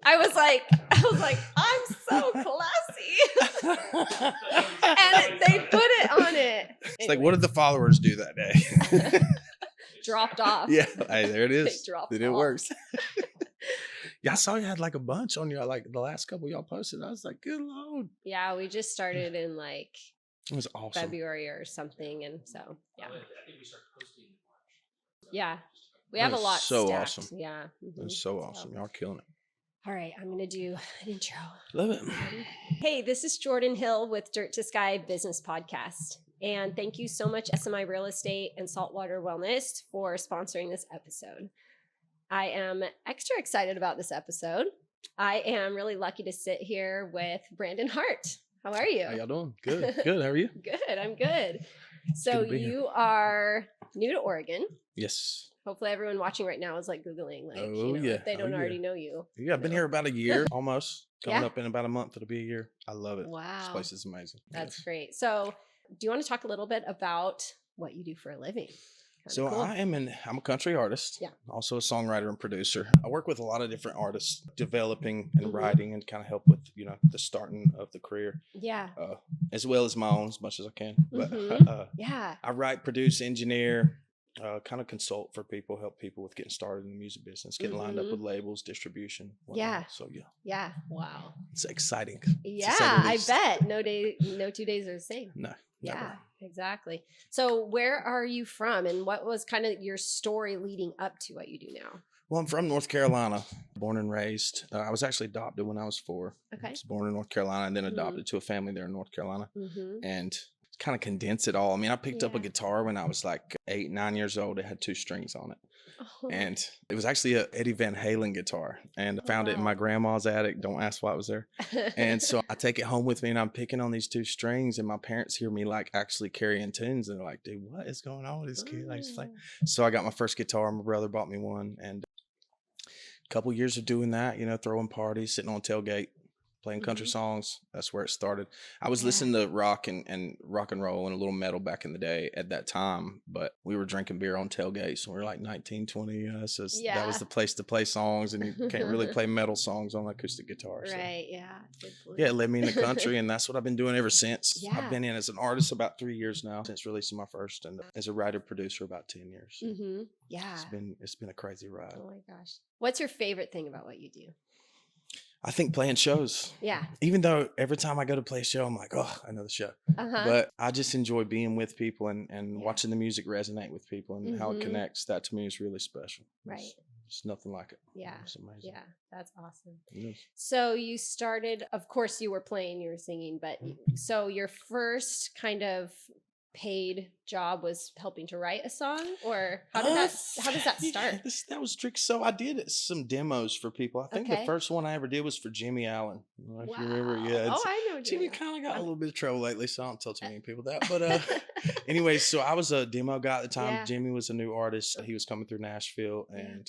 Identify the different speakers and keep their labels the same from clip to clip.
Speaker 1: I was like, I'm so classy. And they put it on it.
Speaker 2: It's like, what did the followers do that day?
Speaker 1: Dropped off.
Speaker 2: Yeah, hey, there it is.
Speaker 1: They dropped
Speaker 2: It
Speaker 1: off.
Speaker 2: works. Yeah, I saw you had like a bunch on your, like the last couple y'all posted. I was like, good Lord.
Speaker 1: Yeah, we just started in like
Speaker 2: It was awesome.
Speaker 1: February or something. And so, yeah. I think we started posting in March. Yeah. We have a lot
Speaker 2: so
Speaker 1: stacked.
Speaker 2: awesome.
Speaker 1: Yeah.
Speaker 2: It's so awesome. Y'all are killing it.
Speaker 1: All right, I'm going to do an intro.
Speaker 2: Love it.
Speaker 1: Hey, this is Jordan Hill with Dirt to Sky Business Podcast. And thank you so much, SMI Real Estate and Saltwater Wellness, for sponsoring this episode. I am extra excited about this episode. I am really lucky to sit here with Brandon Hartt. How are you?
Speaker 2: How y'all doing? Good. Good. How are you?
Speaker 1: Good. I'm good. So you are new to Oregon.
Speaker 2: Yes.
Speaker 1: Hopefully everyone watching right now is like Googling, like, if they don't already know you.
Speaker 2: Yeah, I've been here about a year almost. Coming up in about a month, it'll be a year. I love it.
Speaker 1: Wow.
Speaker 2: This place is amazing.
Speaker 1: That's great. So do you want to talk a little bit about what you do for a living?
Speaker 2: So cool. I'm a country artist.
Speaker 1: Yeah.
Speaker 2: Also a songwriter and producer. I work with a lot of different artists, developing and writing, and kind of help with, the starting of the career.
Speaker 1: Yeah.
Speaker 2: As well as my own, as much as I can. But
Speaker 1: yeah.
Speaker 2: I write, produce, engineer, kind of consult for people, help people with getting started in the music business, getting lined up with labels, distribution. Whatnot.
Speaker 1: Yeah.
Speaker 2: So
Speaker 1: yeah. Wow.
Speaker 2: It's exciting.
Speaker 1: Yeah, I bet. No 2 days are the same.
Speaker 2: No.
Speaker 1: Yeah,
Speaker 2: never.
Speaker 1: Exactly. So where are you from, and what was kind of your story leading up to what you do now?
Speaker 2: Well, I'm from North Carolina, born and raised. I was actually adopted when I was 4.
Speaker 1: Okay.
Speaker 2: I was born in North Carolina and then adopted to a family there in North Carolina. And kind of condense it all. I mean, I picked up a guitar when I was like 8, 9 years old. It had 2 strings on it. And it was actually a Eddie Van Halen guitar, and I found it in my grandma's attic. Don't ask why it was there. And so I take it home with me, and I'm picking on these 2 strings, and my parents hear me like actually carrying tunes, and they're like, dude, what is going on with this kid? I just like, so I got my first guitar. My brother bought me one, and a couple years of doing that, throwing parties, sitting on tailgate, playing country songs. That's where it started. I was listening to rock and roll and a little metal back in the day at that time, but we were drinking beer on tailgates when we were like 19, 20. So that was the place to play songs, and you can't really play metal songs on acoustic guitar. So.
Speaker 1: Right, yeah.
Speaker 2: Yeah, it led me in the country, and that's what I've been doing ever since. Yeah. I've been in as an artist about 3 years now, since releasing my first, and as a writer-producer about 10 years.
Speaker 1: Yeah.
Speaker 2: It's been a crazy ride.
Speaker 1: Oh my gosh. What's your favorite thing about what you do?
Speaker 2: I think playing shows.
Speaker 1: Yeah.
Speaker 2: Even though every time I go to play a show, I'm like, oh, another show. But I just enjoy being with people and watching the music resonate with people, and how it connects. That to me is really special.
Speaker 1: Right.
Speaker 2: It's nothing like it.
Speaker 1: Yeah.
Speaker 2: It's amazing.
Speaker 1: Yeah. That's awesome.
Speaker 2: It is.
Speaker 1: So you started, of course you were playing, you were singing, but so your first kind of paid job was helping to write a song, or how does that start?
Speaker 2: That was tricky. So I did some demos for people. I think the first one I ever did was for Jimmy Allen. If you remember,
Speaker 1: I know
Speaker 2: Jimmy kind of got a little bit of trouble lately, so I don't tell too many people that. But anyway, so I was a demo guy at the time. Jimmy was a new artist. He was coming through Nashville, and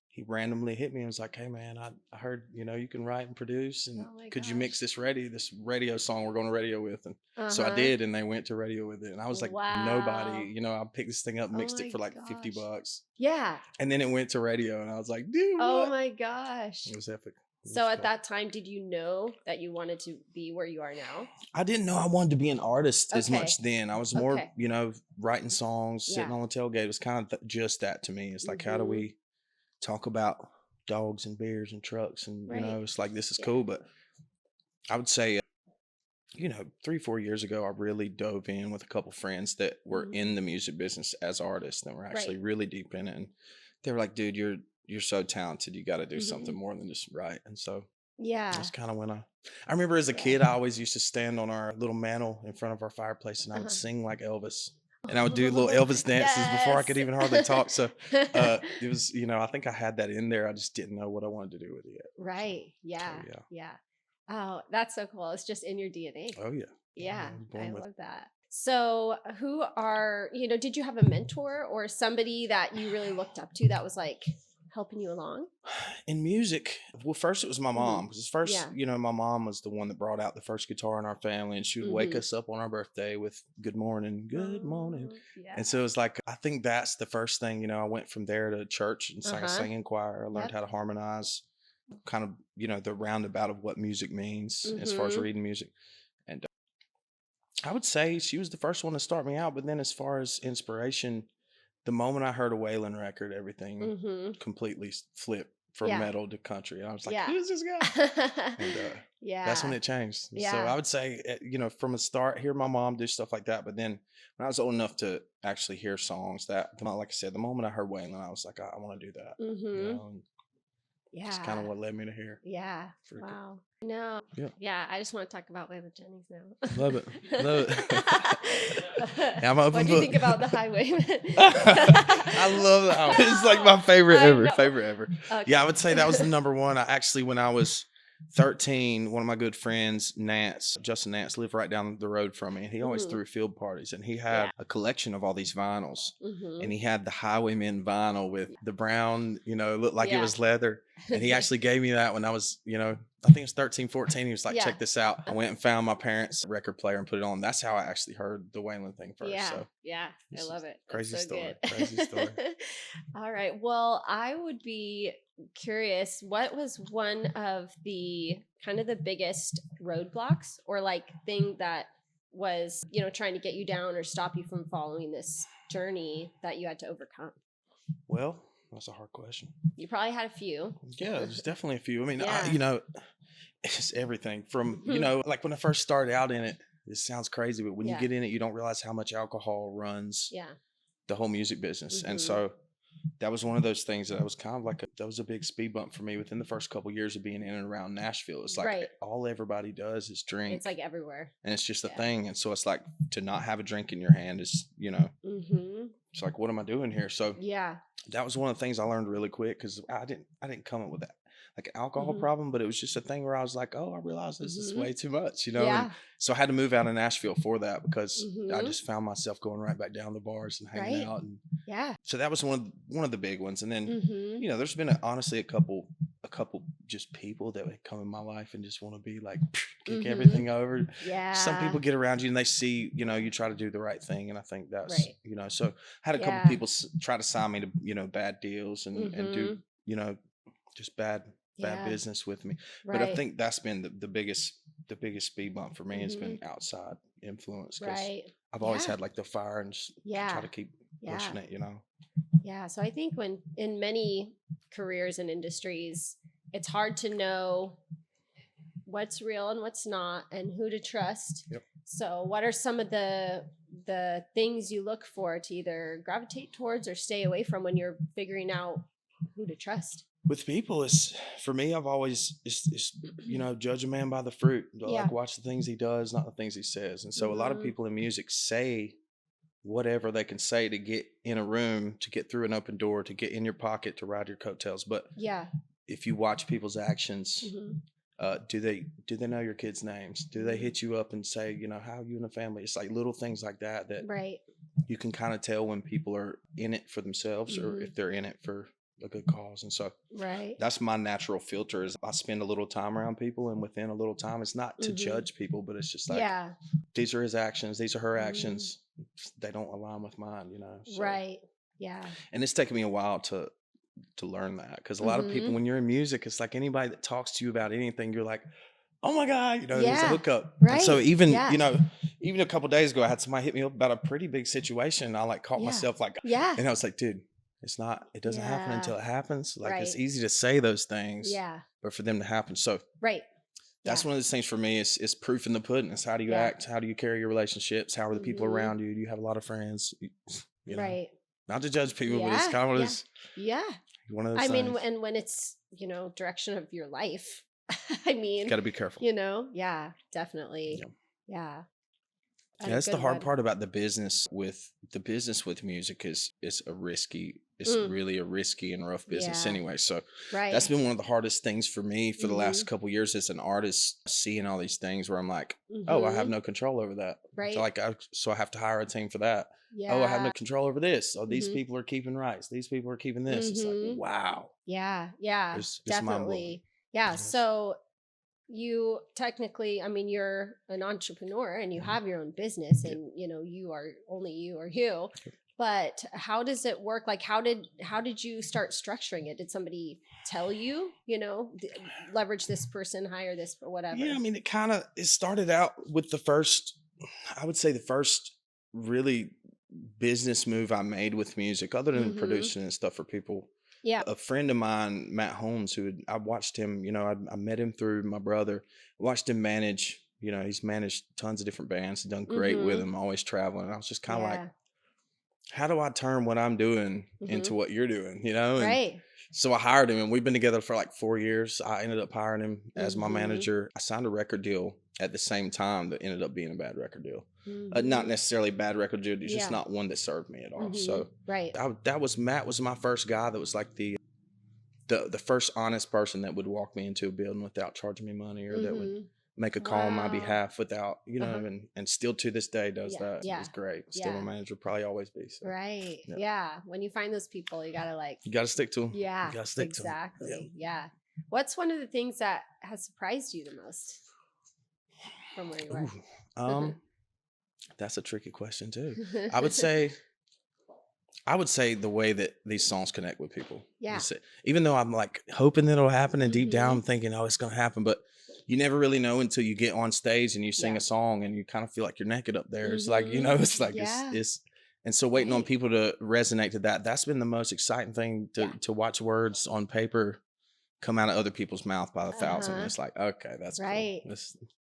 Speaker 2: he randomly hit me and was like, hey man, I heard, you can write and produce, and could you mix this radio song we're going to radio with? And so I did, and they went to radio with it. And I was like, nobody, I picked this thing up, mixed it for like $50.
Speaker 1: Yeah.
Speaker 2: And then it went to radio, and I was like, dude,
Speaker 1: oh
Speaker 2: what?
Speaker 1: my gosh.
Speaker 2: It was epic.
Speaker 1: So at that time, did you know that you wanted to be where you are now?
Speaker 2: I didn't know I wanted to be an artist as much then. I was more, writing songs, sitting on the tailgate. It was kind of just that to me. It's like, how do we talk about dogs and beers and trucks, and it's like, this is cool. But I would say 3-4 years ago I really dove in with a couple friends that were in the music business as artists, and were actually really deep in it, and they were like, dude, you're so talented, you got to do something more than just write. And so that's kind of when I remember as a kid, I always used to stand on our little mantle in front of our fireplace, and I would sing like Elvis. And I would do little Elvis dances before I could even hardly talk. So it was, I think I had that in there. I just didn't know what I wanted to do with it yet.
Speaker 1: Right. Yeah. So, yeah. Oh, that's so cool. It's just in your DNA.
Speaker 2: Oh, yeah.
Speaker 1: Yeah. I love that. So did you have a mentor or somebody that you really looked up to that was like helping you along?
Speaker 2: In music, well, first it was my mom. Because first, my mom was the one that brought out the first guitar in our family, and she would wake us up on our birthday with good morning.
Speaker 1: Yeah.
Speaker 2: And so it was like, I think that's the first thing, I went from there to church and sang a singing choir. I learned how to harmonize, kind of, the roundabout of what music means as far as reading music. And I would say she was the first one to start me out. But then as far as inspiration, the moment I heard a Waylon record, everything completely flipped from metal to country. And I was like, who's this guy? And that's when it changed. So I would say, from the start, hear my mom do stuff like that. But then when I was old enough to actually hear songs, like I said, the moment I heard Waylon, I was like, I want to do that. And it's kind of what led me to here.
Speaker 1: Yeah. Wow. No. Yeah. I just want to talk about Waylon Jennings now.
Speaker 2: Love it. Love it. I'm open.
Speaker 1: What do you think about The Highwayman?
Speaker 2: I love that album. It's like my favorite ever. Okay. Yeah, I would say that was the number one. When I was 13, one of my good friends, Justin Nance, lived right down the road from me. And he always threw field parties. And he had a collection of all these vinyls. And he had the Highwayman vinyl with the brown, it looked like it was leather. And he actually gave me that when I was, I think it was 13, 14. He was like, check this out. I went and found my parents' record player and put it on. That's how I actually heard the Waylon thing first.
Speaker 1: Yeah.
Speaker 2: So
Speaker 1: I love it.
Speaker 2: Crazy story.
Speaker 1: Good.
Speaker 2: Crazy story.
Speaker 1: All right. Well, I would be curious, what was one of the kind of the biggest roadblocks or like thing that was, trying to get you down or stop you from following this journey that you had to overcome?
Speaker 2: Well, that's a hard question.
Speaker 1: You probably had a few.
Speaker 2: Yeah, there's definitely a few. I mean, it's just everything from, like when I first started out in it, it sounds crazy, but when you get in it, you don't realize how much alcohol runs the whole music business. And so that was one of those things that I was kind of like, that was a big speed bump for me within the first couple of years of being in and around Nashville. It's like all everybody does is drink.
Speaker 1: It's like everywhere.
Speaker 2: And it's just a thing. And so it's like to not have a drink in your hand is, it's like, what am I doing here? So that was one of the things I learned really quick because I didn't come up with that like alcohol problem, but it was just a thing where I was like, oh, I realized this is way too much, And so I had to move out of Nashville for that because I just found myself going right back down the bars and hanging out. And so that was one of the big ones. And then, there's been honestly a couple just people that would come in my life and just want to be like, kick everything over. Yeah. Some people get around you and they see, you try to do the right thing. And I think that's, so I had a couple people try to sign me to, bad deals and do, just bad business with me. But I think that's been the biggest speed bump for me has been outside influence. Because I've always had like the fire and just try to keep pushing it,
Speaker 1: Yeah. So I think when in many careers and industries, it's hard to know what's real and what's not and who to trust. Yep. So what are some of the things you look for to either gravitate towards or stay away from when you're figuring out who to trust?
Speaker 2: With people, for me, I've always, judge a man by the fruit. Like watch the things he does, not the things he says. And so a lot of people in music say whatever they can say to get in a room, to get through an open door, to get in your pocket, to ride your coattails. But if you watch people's actions, do they know your kids' names? Do they hit you up and say, how are you and the family? It's like little things like that you can kind of tell when people are in it for themselves or if they're in it for a good cause. And so that's my natural filter is I spend a little time around people, and within a little time, it's not to judge people, but it's just like, these are his actions, these are her actions. They don't align with mine, So.
Speaker 1: Right. Yeah.
Speaker 2: And it's taken me a while to learn that, because a lot of people, when you're in music, it's like anybody that talks to you about anything, you're like, oh my God, there's a hookup. Right. And so even, even a couple of days ago, I had somebody hit me up about a pretty big situation. I like caught myself like, and I was like, dude, it doesn't happen until it happens. Like it's easy to say those things, but for them to happen. So that's one of those things for me is proof in the pudding. It's how do you act? How do you carry your relationships? How are the people around you? Do you have a lot of friends? Right. Not to judge people, but it's kind of one of those. Yeah. One of those things.
Speaker 1: And when it's, direction of your life, got
Speaker 2: to be careful.
Speaker 1: Yeah, definitely. Yeah.
Speaker 2: That's the hard part about the business with music is it's really a risky and rough business anyway. So that's been one of the hardest things for me for the last couple of years as an artist, seeing all these things where I'm like, oh, I have no control over that. Right. So I have to hire a team for that. Yeah. Oh, I have no control over this. Oh, these people are keeping rights. These people are keeping this. It's like, wow. Yeah. Yeah. It's
Speaker 1: definitely. Yeah. So you technically, you're an entrepreneur and you have your own business and, you are only you or you, But how does it work? Like, how did you start structuring it? Did somebody tell you, leverage this person, hire this, or whatever?
Speaker 2: Yeah, I mean, it started out with I would say the first really business move I made with music, other than producing and stuff for people.
Speaker 1: Yeah.
Speaker 2: A friend of mine, Matt Holmes, I watched him, I met him through my brother, watched him manage, he's managed tons of different bands, done great with them, always traveling. I was just kind of like, how do I turn what I'm doing into what you're doing, And
Speaker 1: Right.
Speaker 2: so I hired him, and we've been together for like 4 years. I ended up hiring him as my manager. I signed a record deal at the same time that ended up being a bad record deal. Not necessarily a bad record deal, it's just not one that served me at all. So Matt was my first guy that was like the first honest person that would walk me into a building without charging me money, or that would make a call on my behalf without, and still to this day does that.
Speaker 1: Yeah.
Speaker 2: It's great. Still my manager, probably always be. So.
Speaker 1: Right. Yeah. When you find those people, you gotta
Speaker 2: stick to them.
Speaker 1: Yeah.
Speaker 2: You gotta stick to them.
Speaker 1: Exactly. Yeah. What's one of the things that has surprised you the most from where you are?
Speaker 2: That's a tricky question too. I would say the way that these songs connect with people.
Speaker 1: Yeah.
Speaker 2: Even though I'm like hoping that it'll happen, and deep down I'm thinking, oh, it's gonna happen, but you never really know until you get on stage and you sing a song and you kind of feel like you're naked up there. It's like, it's like it's and so waiting on people to resonate to that's been the most exciting thing to watch words on paper come out of other people's mouth by the thousand. It's like, okay, that's
Speaker 1: right.
Speaker 2: Cool.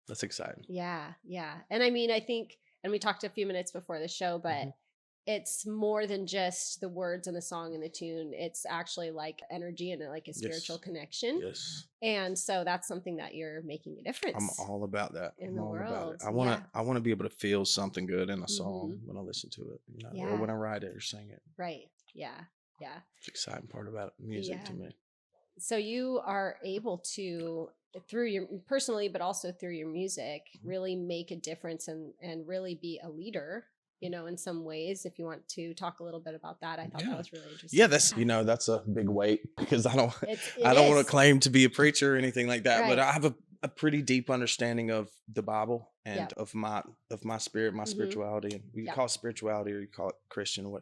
Speaker 2: That's exciting.
Speaker 1: Yeah. Yeah. And I mean, I think, and we talked a few minutes before the show, but it's more than just the words and the song and the tune. It's actually like energy and like a spiritual connection.
Speaker 2: Yes.
Speaker 1: And so that's something that you're making a difference.
Speaker 2: I'm all about that.
Speaker 1: In the world.
Speaker 2: I want to be able to feel something good in a song when I listen to it, or when I write it or sing it.
Speaker 1: Right. Yeah. Yeah.
Speaker 2: It's the exciting part about music to me.
Speaker 1: So you are able to, through your personally, but also through your music, really make a difference and really be a leader, in some ways. If you want to talk a little bit about that, I thought that was really interesting.
Speaker 2: Yeah, that's a big weight, because I don't want to claim to be a preacher or anything like that, but I have a pretty deep understanding of the Bible and of my spirit, my spirituality, and you call it spirituality or you call it Christian.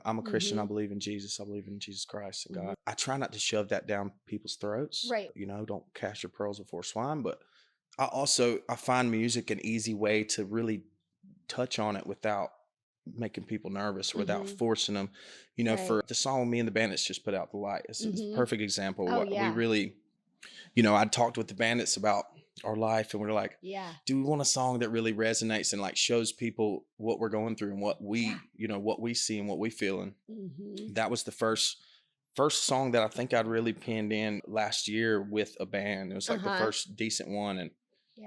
Speaker 2: I'm a Christian. I believe in Jesus. I believe in Jesus Christ and God. I try not to shove that down people's throats.
Speaker 1: Right.
Speaker 2: Don't cast your pearls before swine, but I find music an easy way to really touch on it without making people nervous, or without forcing them. For the song me and the Bandits just put out, The Light, it's a perfect example of what we really, I talked with the Bandits about our life, and we're like, do we want a song that really resonates and like shows people what we're going through and what we what we see and what we feel? And that was the first song that I think I'd really pinned in last year with a band. It was like the first decent one, and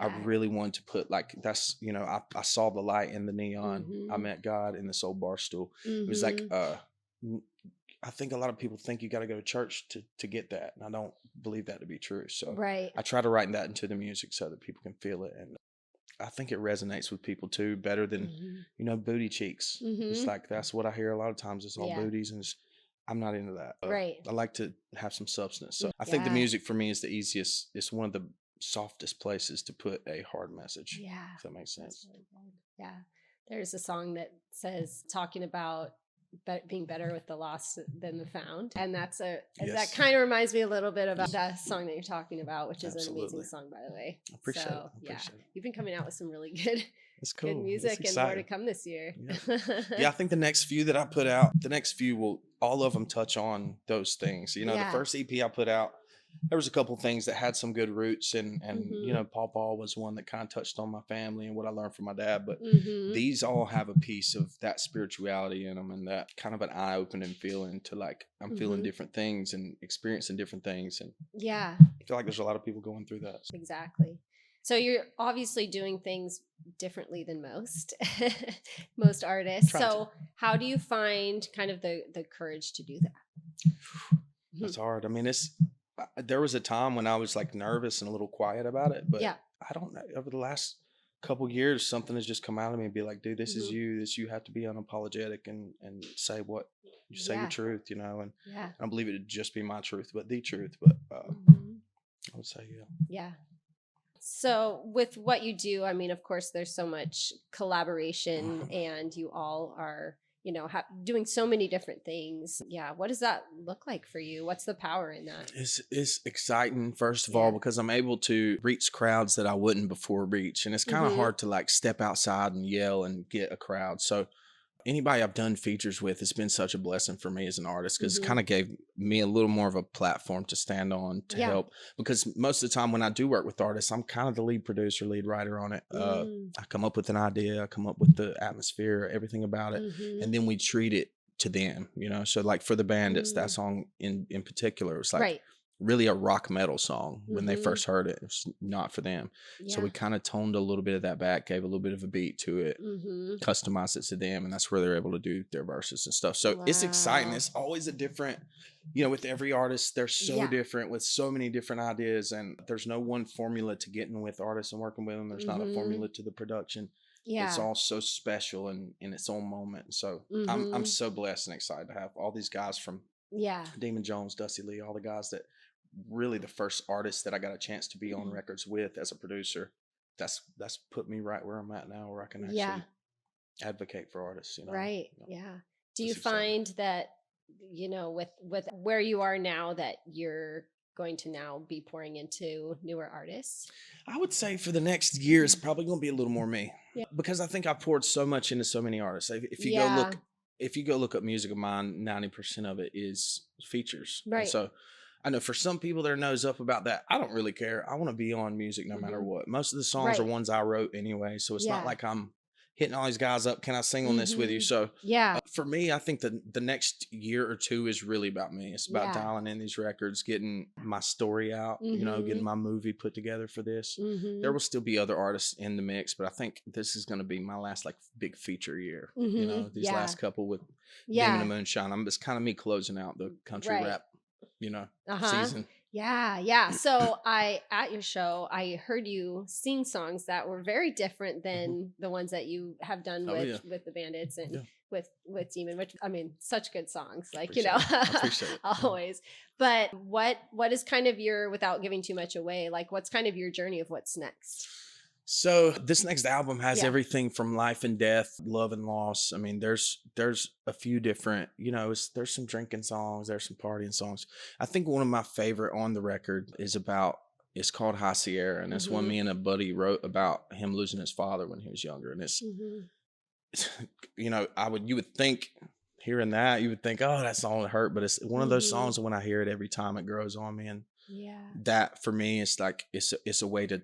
Speaker 2: I really wanted to put like, that's, I saw the light in the neon. I met God in this old bar stool. It was like, I think a lot of people think you got to go to church to get that. And I don't believe that to be true. So I try to write that into the music so that people can feel it. And I think it resonates with people too, better than, booty cheeks. It's like, that's what I hear a lot of times. It's all booties, and I'm not into that. I like to have some substance. So I think the music for me is the easiest. It's one of the softest places to put a hard message. Yeah. If that makes sense.
Speaker 1: Really yeah. There's a song that says, talking about being better with the lost than the found. And that kind of reminds me a little bit about that song that you're talking about, which is an amazing song, by the way.
Speaker 2: I appreciate it.
Speaker 1: You've been coming out with some really good,
Speaker 2: good
Speaker 1: music, and more to come this year.
Speaker 2: Yeah. I think the next few that I put out, all of them touch on those things. The first EP I put out, there was a couple things that had some good roots, and Paw was one that kind of touched on my family and what I learned from my dad. But these all have a piece of that spirituality in them, and that kind of an eye-opening feeling to like, I'm feeling different things and experiencing different things. And I feel like there's a lot of people going through that.
Speaker 1: Exactly. So you're obviously doing things differently than most artists. So how do you find kind of the courage to do that?
Speaker 2: That's hard. I mean, there was a time when I was like nervous and a little quiet about it, but I don't know, over the last couple years, something has just come out of me and be like, dude, this is you. You have to be unapologetic and say your truth, and I don't believe it to just be my truth, but the truth. But I would say,
Speaker 1: yeah. So with what you do, I mean, of course, there's so much collaboration, and you all are, doing so many different things. Yeah. What does that look like for you? What's the power in that?
Speaker 2: It's exciting, first of all, because I'm able to reach crowds that I wouldn't before reach. And it's kind of hard to like step outside and yell and get a crowd. So anybody I've done features with, it's been such a blessing for me as an artist, because it kind of gave me a little more of a platform to stand on to help. Because most of the time when I do work with artists, I'm kind of the lead producer, lead writer on it. I come up with an idea, I come up with the atmosphere, everything about it, and then we treat it to them, So like for the Bandits, that song in particular, it was like really a rock metal song when they first heard it. It was not for them. So we kind of toned a little bit of that back, gave a little bit of a beat to it, customized it to them, and that's where they're able to do their verses and stuff. So it's exciting. It's always a different, with every artist, they're so different with so many different ideas, and there's no one formula to getting with artists and working with them. There's not a formula to the production. It's all so special and in its own moment. So I'm so blessed and excited to have all these guys from Damon Jones, Dusty Lee, all the guys that really the first artists that I got a chance to be on records with as a producer. That's put me right where I'm at now, where I can actually advocate for artists.
Speaker 1: Right. Yeah. Do you find that, with where you are now, that you're going to now be pouring into newer artists?
Speaker 2: I would say for the next year, it's probably going to be a little more me, because I think I poured so much into so many artists. If you go look up music of mine, 90% of it is features. Right. And so I know for some people their nose up about that. I don't really care. I want to be on music no matter what. Most of the songs are ones I wrote anyway, so it's not like I'm hitting all these guys up. Can I sing on this with you? So for me, I think the next year or two is really about me. It's about dialing in these records, getting my story out, getting my movie put together for this. There will still be other artists in the mix, but I think this is going to be my last like big feature year. These last couple with Demon and Moonshine. It's kind of me closing out the country rap season.
Speaker 1: Yeah. So at your show, I heard you sing songs that were very different than the ones that you have done with the Bandits and with Demon, which, I mean, such good songs, like,
Speaker 2: I appreciate it.
Speaker 1: Always. But what is kind of without giving too much away, like what's kind of your journey of what's next?
Speaker 2: So this next album has everything from life and death, love and loss. I mean, there's a few different, there's some drinking songs, there's some partying songs. I think one of my favorite on the record it's called High Sierra, and it's one me and a buddy wrote about him losing his father when he was younger. And it's you would think hearing that, you would think, oh, that song would hurt, but it's one of those songs when I hear it every time it grows on me. And that for me, it's like, it's a way to,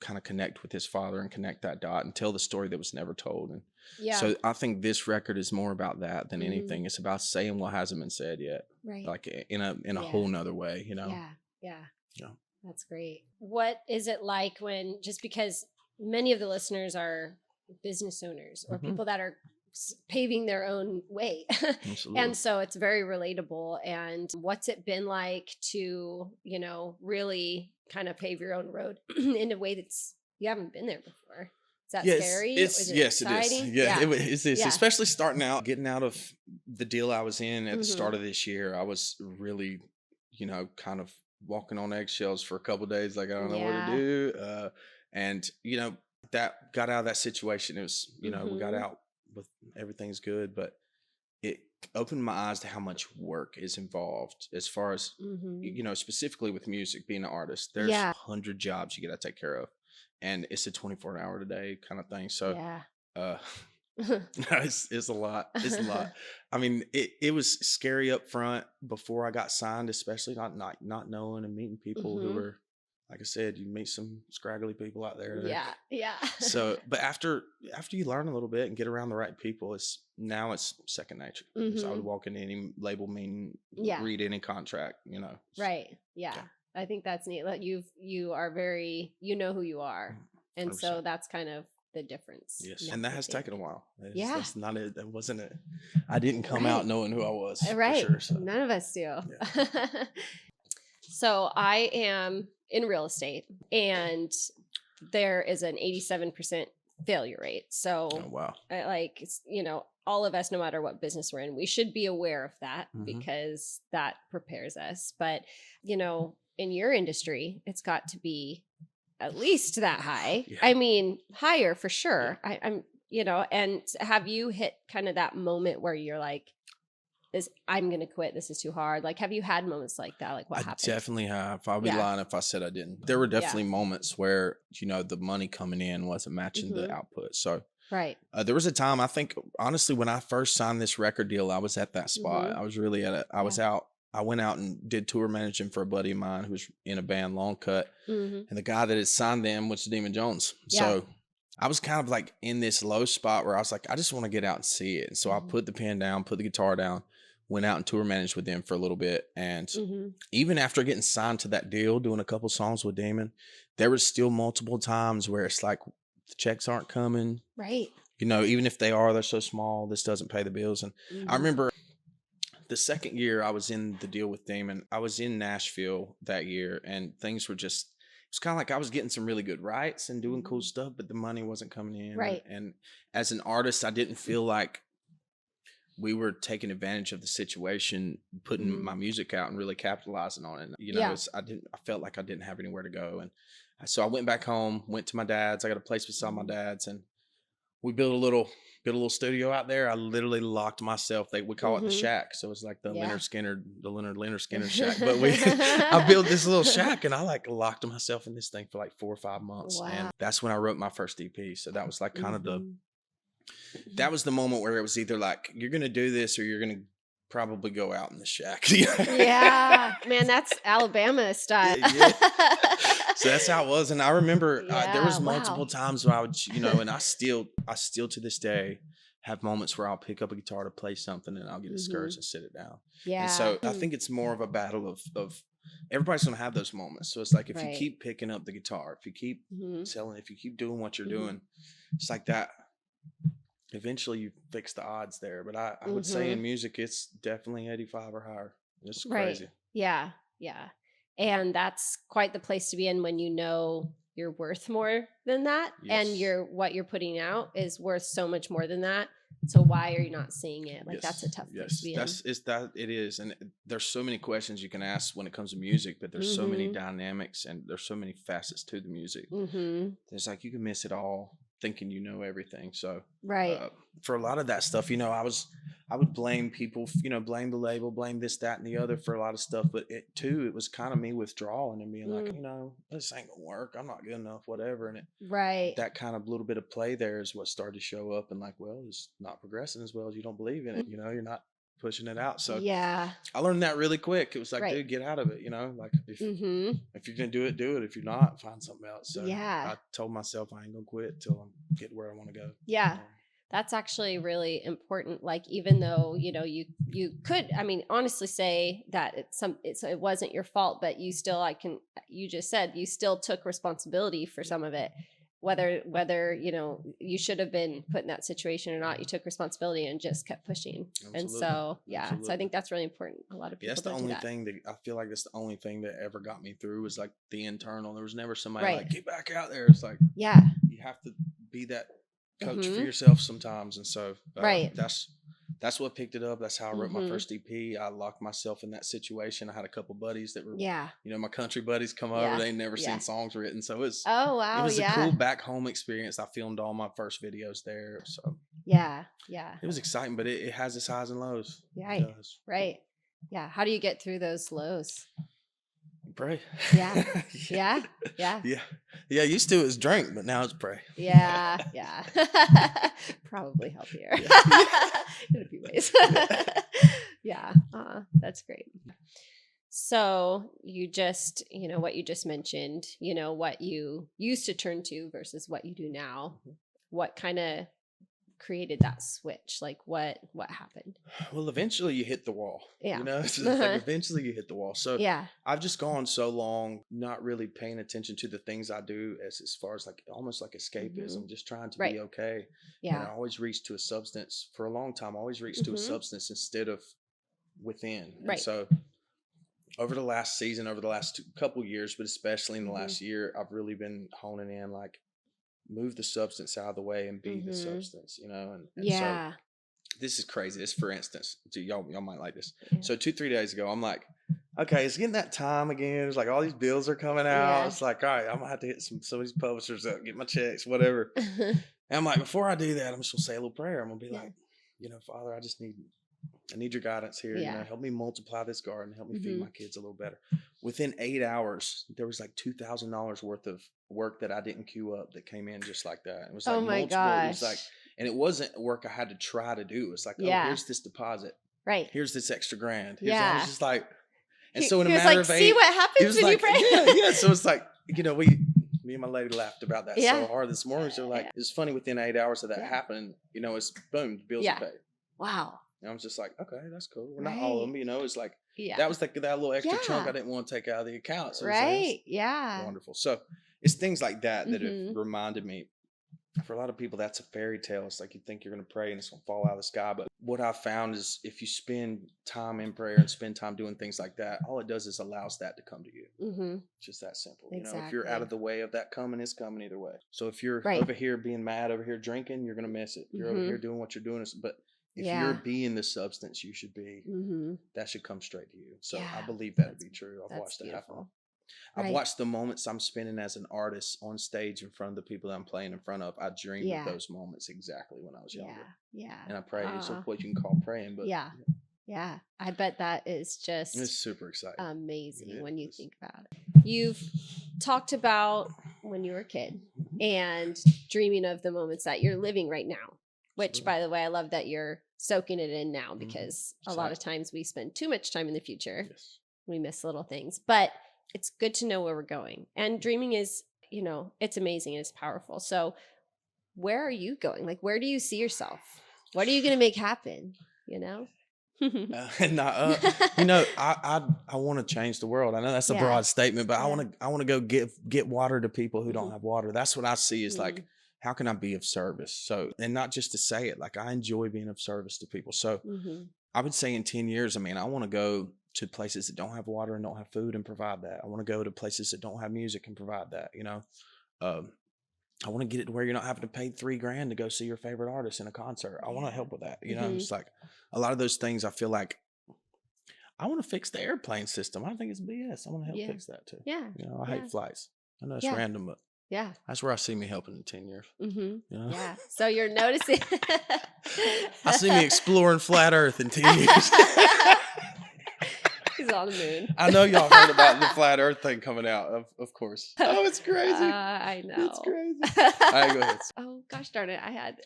Speaker 2: kind of connect with his father and connect that dot and tell the story that was never told. And so I think this record is more about that than anything. It's about saying what hasn't been said yet, like in a whole nother way,
Speaker 1: Yeah. That's great. What is it like when, just because many of the listeners are business owners or people that are paving their own way. And so it's very relatable. And what's it been like to, really kind of pave your own road in a way that's, you haven't been there before? Is that scary?
Speaker 2: Yes, it is. Yeah, it is. Especially starting out, getting out of the deal I was in at the start of this year. I was really, kind of walking on eggshells for a couple of days. Like, I don't know what to do. And, that got out of that situation. It was, we got out with everything's good, but it opened my eyes to how much work is involved as far as, specifically with music, being an artist. There's 100 jobs you got to take care of. And it's a 24-hour a day kind of thing. So, it's a lot. It's a lot. I mean, it was scary up front before I got signed, especially not knowing and meeting people who were, like I said, you meet some scraggly people out there.
Speaker 1: Yeah.
Speaker 2: So, but after you learn a little bit and get around the right people, it's second nature. So I would walk into any label meeting, read any contract,
Speaker 1: Right. Yeah. I think that's neat. Like you are very, who you are. And 100%. So that's kind of the difference.
Speaker 2: Yes. And that has taken a while. That's not it. That wasn't it. I didn't come out knowing who I was.
Speaker 1: Right.
Speaker 2: For sure, so.
Speaker 1: None of us do. Yeah. So I am in real estate, and there is an 87% failure rate. So
Speaker 2: wow.
Speaker 1: All of us, no matter what business we're in, we should be aware of that because that prepares us. But, in your industry, it's got to be at least that high. Yeah. I mean, higher for sure. Yeah. you know, and have you hit kind of that moment where you're like, I'm going to quit. This is too hard. Like, have you had moments like that? Like, what happened?
Speaker 2: I definitely have. I'll be lying if I said I didn't. There were definitely moments where, you know, the money coming in wasn't matching the output. So there was a time, I think, honestly, when I first signed this record deal, I was at that spot. I was really at it. I went out and did tour managing for a buddy of mine who was in a band, Long Cut. And the guy that had signed them was Demon Jones. So I was kind of like in this low spot where I was like, I just want to get out and see it. And so I put the pen down, put the guitar down, went out and tour managed with them for a little bit. And even after getting signed to that deal, doing a couple songs with Damon, there was still multiple times where it's like the checks aren't coming.
Speaker 1: Right.
Speaker 2: You know, even if they are, they're so small, this doesn't pay the bills. And I remember the second year I was in the deal with Damon, I was in Nashville that year, and things were just, it was kind of like I was getting some really good writes and doing cool stuff, but the money wasn't coming in.
Speaker 1: Right.
Speaker 2: And as an artist, I didn't feel like we were taking advantage of the situation, putting my music out and really capitalizing on it. You know, I felt like I didn't have anywhere to go. And so I went back home, went to my dad's. I got a place beside my dad's, and we built a little studio out there. I literally locked myself. We call it the shack. So it's like the Leonard Skinner shack. But I built this little shack, and I like locked myself in this thing for like 4 or 5 months. Wow. And that's when I wrote my first EP. So that was like kind of that was the moment where it was either like, you're going to do this or you're going to probably go out in the shack.
Speaker 1: Yeah, man, that's Alabama style.
Speaker 2: So that's how it was. And I remember there was multiple times where I would, you know, and I still to this day have moments where I'll pick up a guitar to play something and I'll get discouraged and sit it down. Yeah. And so I think it's more of a battle of everybody's going to have those moments. So it's like, if you keep picking up the guitar, if you keep selling, if you keep doing what you're doing, it's like that. Eventually you fix the odds there. But I would say in music, it's definitely 85 or higher. It's crazy.
Speaker 1: Yeah. Yeah. And that's quite the place to be in when you know you're worth more than that. Yes. And what you're putting out is worth so much more than that. So why are you not seeing it? Like, that's a tough place to be in.
Speaker 2: It is. And there's so many questions you can ask when it comes to music, but there's so many dynamics and there's so many facets to the music. There's like, you can miss it all thinking you know everything. So for a lot of that stuff, you know, I would blame people, you know, blame the label, blame this, that, and the other for a lot of stuff. But it was kind of me withdrawing and being like, you know, this ain't gonna work. I'm not good enough, whatever. And that kind of little bit of play there is what started to show up, and like, well, it's not progressing as well as you don't believe in it. You know, you're not pushing it out. So I learned that really quick. It was like, dude, get out of it. You know, like if you're gonna do it, do it. If you're not, find something else. So I told myself I ain't gonna quit till I get where I want to go.
Speaker 1: Yeah. That's actually really important. Like, even though, you know, you could, I mean, honestly say that it wasn't your fault, but you still, you just said you still took responsibility for some of it. Whether, you know, you should have been put in that situation or not, you took responsibility and just kept pushing. Absolutely. And so, so I think that's really important. A lot of people
Speaker 2: that's the only thing that I feel like that's the only thing that ever got me through was like the internal. There was never somebody like, get back out there. It's like, you have to be that coach for yourself sometimes. And so that's what picked it up. That's how I wrote my first EP. I locked myself in that situation. I had a couple buddies that were, you know, my country buddies come over. They never seen songs written. So it was a cool back home experience. I filmed all my first videos there. So it was exciting, but it has its highs and lows.
Speaker 1: Right. Yeah. How do you get through those lows?
Speaker 2: Pray.
Speaker 1: Yeah.
Speaker 2: Used to it was drink, but now it's pray.
Speaker 1: Probably healthier in a few ways. That's great. So you just, you know, what you just mentioned, you know, what you used to turn to versus what you do now. What kind of created that switch? Like what happened?
Speaker 2: Well, eventually you hit the wall. You know, it's like eventually you hit the wall. So I've just gone so long not really paying attention to the things I do as far as like almost like escapism, just trying to be okay. And I always reached to a substance for a long time. I always reached to a substance instead of within. And so over the last season, over the last couple years, but especially in the last year, I've really been honing in like, move the substance out of the way and be the substance, you know? And so this is crazy. This, for instance, y'all might like this. So 2-3 days ago, I'm like, okay, it's getting that time again. It's like all these bills are coming out. It's like, all right, I'm gonna have to hit some of these publishers up, get my checks, whatever. And I'm like, before I do that, I'm just gonna say a little prayer. I'm gonna be like, Father, I need your guidance here. Help me multiply this garden. Help me feed my kids a little better. Within 8 hours, there was like $2,000 worth of work that I didn't queue up that came in just like that. It was like multiple.
Speaker 1: Gosh.
Speaker 2: It was like, and it wasn't work I had to try to do. It was like, oh, here's this deposit.
Speaker 1: Right.
Speaker 2: Here's this extra grand. I was just like, and so in a
Speaker 1: matter
Speaker 2: matter
Speaker 1: of
Speaker 2: of 8,
Speaker 1: see what happens when you pray.
Speaker 2: Yeah. So it's like, me and my lady laughed about that so hard this morning. So like, it's funny within 8 hours of that happening, it's boom, bills are paid.
Speaker 1: Wow.
Speaker 2: And I was just like, okay, that's cool. We're not all of them, it's like,
Speaker 1: Yeah.
Speaker 2: that was like that little extra chunk I didn't want to take out of the account. So
Speaker 1: right. Yeah.
Speaker 2: Wonderful. So it's things like that that have reminded me. For a lot of people, that's a fairy tale. It's like you think you're going to pray and it's going to fall out of the sky. But what I've found is if you spend time in prayer and spend time doing things like that, all it does is allows that to come to you. Just that simple.
Speaker 1: Exactly.
Speaker 2: If you're out of the way of that coming, it's coming either way. So if you're over here being mad, over here drinking, you're going to miss it. You're over here doing what you're doing. But if you're being the substance you should be, that should come straight to you. So I believe that to be true. I've watched it happen. I've watched the moments I'm spending as an artist on stage in front of the people that I'm playing in front of. I dreamed of those moments exactly when I was younger. Yeah. And I pray. It's what you can call praying. But
Speaker 1: yeah. I bet that is just
Speaker 2: it's super exciting.
Speaker 1: Amazing when you think about it. You've talked about when you were a kid and dreaming of the moments that you're living right now, which, by the way, I love that you're soaking it in now because a lot of times we spend too much time in the future.
Speaker 2: Yes.
Speaker 1: We miss little things, but it's good to know where we're going. And dreaming is, it's amazing. It's powerful. So where are you going? Like, where do you see yourself? What are you going to make happen?
Speaker 2: I want to change the world. I know that's a broad statement, but I want to go get water to people who don't have water. That's what I see is like, how can I be of service? So, and not just to say it, like I enjoy being of service to people. So I would say in 10 years, I want to go to places that don't have water and don't have food and provide that. I want to go to places that don't have music and provide that, I want to get it to where you're not having to pay $3,000 to go see your favorite artist in a concert. I want to help with that. It's like a lot of those things I feel like I want to fix the airplane system. I think it's BS. I want to help fix that too.
Speaker 1: Yeah.
Speaker 2: I hate flights. I know it's random, but that's where I see me helping in 10 years.
Speaker 1: Yeah. So you're noticing.
Speaker 2: I see me exploring flat Earth in 10 years.
Speaker 1: He's on the moon.
Speaker 2: I know y'all heard about the flat Earth thing coming out, of course. Oh, it's crazy.
Speaker 1: I know.
Speaker 2: It's crazy. All right, go ahead.
Speaker 1: Oh, gosh darn it. I had.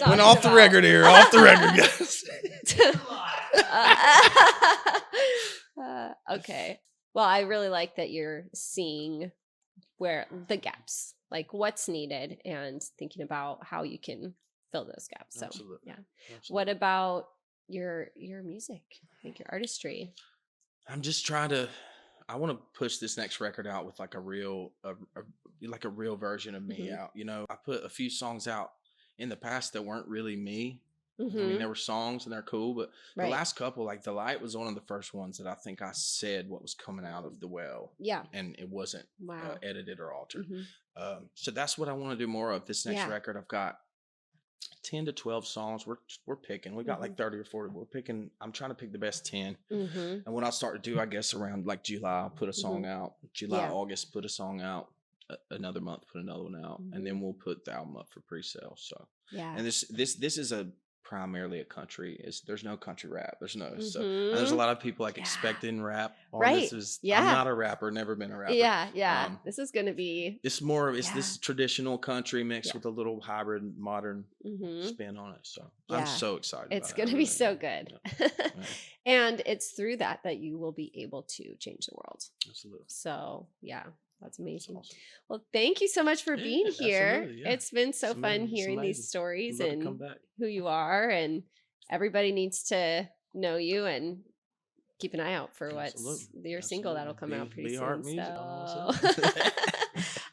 Speaker 2: Went off the record here. Off the record,
Speaker 1: guys. Okay. Well, I really like that you're seeing where the gaps, like what's needed and thinking about how you can fill those gaps. So,
Speaker 2: Absolutely.
Speaker 1: What about your music, like your artistry?
Speaker 2: I'm just I want to push this next record out with like a real version of me out. I put a few songs out in the past that weren't really me. There were songs and they're cool, but the last couple, like The Light was one of the first ones that I think I said what was coming out of the well. Yeah. And it wasn't edited or altered. So that's what I want to do more of. This next record, I've got 10 to 12 songs we're picking. We got like 30 or 40. I'm trying to pick the best 10. And what I'll start to do, I guess around like July, I'll put a song out. July, August, put a song out. Another month, put another one out. And then we'll put the album up for pre-sale. So and this is primarily a country. There's no country rap. There's a lot of people like expecting rap. This I'm not a rapper, never been a rapper.
Speaker 1: This is gonna be
Speaker 2: this traditional country mixed with a little hybrid modern spin on it. So I'm so excited.
Speaker 1: It's gonna be so good. And it's through that you will be able to change the world.
Speaker 2: Absolutely.
Speaker 1: So that's amazing. That's awesome. Well, thank you so much for being here. It's been so fun hearing these stories and who you are, and everybody needs to know you and keep an eye out for what's your single that'll come out pretty soon. So.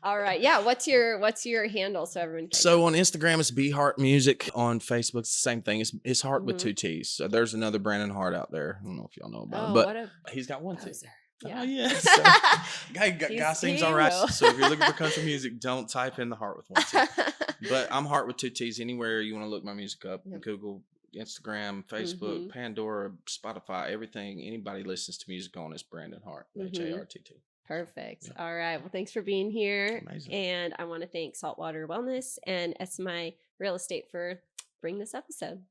Speaker 1: All right. Yeah. What's your handle so everyone can
Speaker 2: So on Instagram it's Hartt Music. On Facebook it's the same thing. It's Hart with 2 T's. So there's another Brandon Hart out there. I don't know if y'all know about him, but he's got 1 T.
Speaker 1: Yeah.
Speaker 2: Oh yeah. So, guy sings all right. So if you're looking for country music, don't type in the Hart with 1 T. But I'm Hart with 2 T's. Anywhere you want to look my music up, Google, Instagram, Facebook, Pandora, Spotify, everything anybody listens to music on is Brandon Hart. HARTT.
Speaker 1: Perfect. All right. Well, thanks for being here.
Speaker 2: Amazing.
Speaker 1: And I want to thank Saltwater Wellness and SMI Real Estate for bringing this episode.